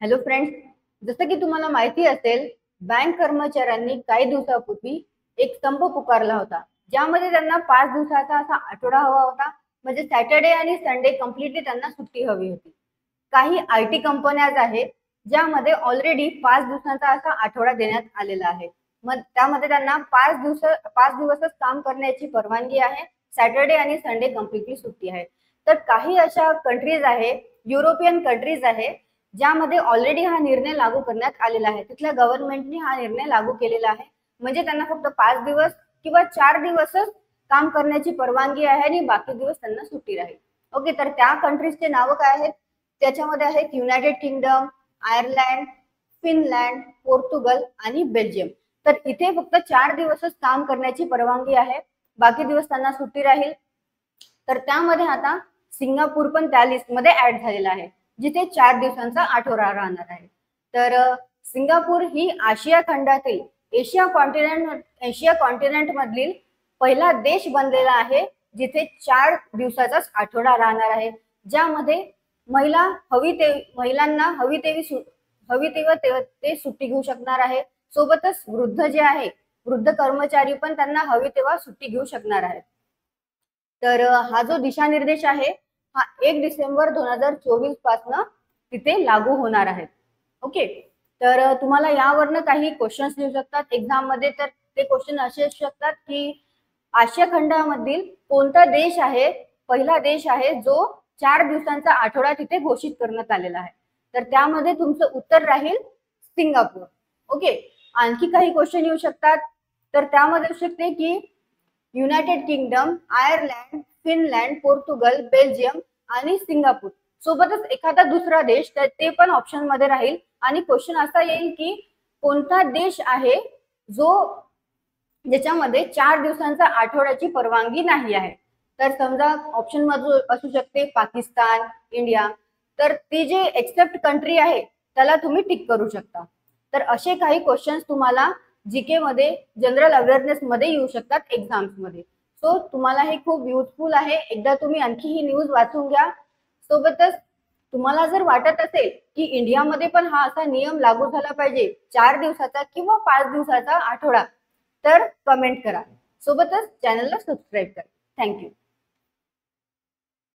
Hello friends, जसं की तुम्हाला माहिती असेल, बँक कर्मचाऱ्यांनी काही दिवसापूर्वी एक संप पुकारला होता, ज्यामध्ये त्यांना 5 दिवसाचा असा आठवडा हवा होता. म्हणजे सॅटर्डे आणि संडे कम्प्लिटली त्यांना सुट्टी हवी होती. काही IT कंपन्याज आहेत ज्यामध्ये ऑलरेडी 5 दिवसांचा असा आठवडा देण्यात आलेला आहे. मग त्यामध्ये त्यांना 5 दिवसच काम करण्याची परवानगी आहे. सॅटर्डे आणि संडे कम्प्लिटली सुट्टी आहे. तर काही अशा कंट्रीज आहे, युरोपियन कंट्रीज आहे, ज्यामध्ये ऑलरेडी हा निर्णय लागू करण्यात आलेला आहे. तिथल्या गव्हर्नमेंटने हा निर्णय लागू केलेला आहे. म्हणजे त्यांना फक्त 5 दिवस किंवा 4 दिवसच काम करण्याची परवानगी आहे आणि बाकी दिवस त्यांना सुट्टी राहील. ओके, तर त्या कंट्रीजचे नाव काय आहेत? त्याच्यामध्ये आहेत United kingdom, Ireland, Finland, Portugal आणि बेल्जियम. तर इथे फक्त 4 दिवसच काम करण्याची परवानगी आहे, बाकी दिवस त्यांना सुट्टी राहील. तर त्यामध्ये आता सिंगापूर पण त्या लिस्टमध्ये ऍड झालेला आहे, जिथे 4 दिवसांचा आठवडा राहणार आहे. तर सिंगापूर ही आशिया खंडातील एशिया कॉन्टिनेंट मधील पहिला देश बनलेला आहे, जिथे 4 दिवसाचाच आठवडा राहणार आहे, ज्यामध्ये महिलांना हवी तेव्हा ते सुट्टी घेऊ शकणार आहे. सोबतच वृद्ध जे आहे, वृद्ध कर्मचारी पण त्यांना हवी तेव्हा सुट्टी घेऊ शकणार आहेत. तर हा जो दिशानिर्देश आहे हा 1 डिसेंबर 2024 पासून तिथे लागू होणार आहे. ओके, तर तुम्हाला यावरनं काही क्वेश्चन्स येऊ शकतात एक्झाम मध्ये. तर ते क्वेश्चन असे असू शकतात की आशिया खंडामधील कोणता देश आहे, पहिला देश आहे जो 4 दिवसांचा आठवडा तिथे घोषित करण्यात आलेला आहे? तर त्यामध्ये तुमचं उत्तर राहील सिंगापूर. ओके, आणखी काही क्वेश्चन येऊ शकतात. तर त्यामध्ये असू शकते की United kingdom, Ireland, Finland, Portugal, Belgium आणि सिंगापूर सोबतच एखादा दुसरा देश, तर ते पण ऑप्शन मध्ये राहील. आणि क्वेश्चन असा येईल की कोणता देश आहे जो ज्याच्यामध्ये 4 दिवसांचा आठवड्याची परवानगी नाही आहे? तर समजा ऑप्शन मध्ये असू शकते पाकिस्तान, इंडिया. तर ती जे एक्सेप्ट कंट्री आहे त्याला तुम्ही टिक करू शकता. तर असे काही क्वेश्चन्स तुम्हाला जीके मध्ये, जनरल अवेअरनेस मध्ये येऊ शकतात एक्झाम्स मध्ये. सो तुम्हाला हे खूप युजफुल आहे. एकदा तुम्ही आणखी ही न्यूज वाचून घ्या. सोबतच तुम्हाला जर वाटत असेल की इंडियामध्ये पण हा असा नियम लागू झाला पाहिजे, 4 दिवसाचा किंवा 5 दिवसाचा आठवडा, तर कमेंट करा. सोबतच चॅनलला सबस्क्राईब करा. थँक्यू.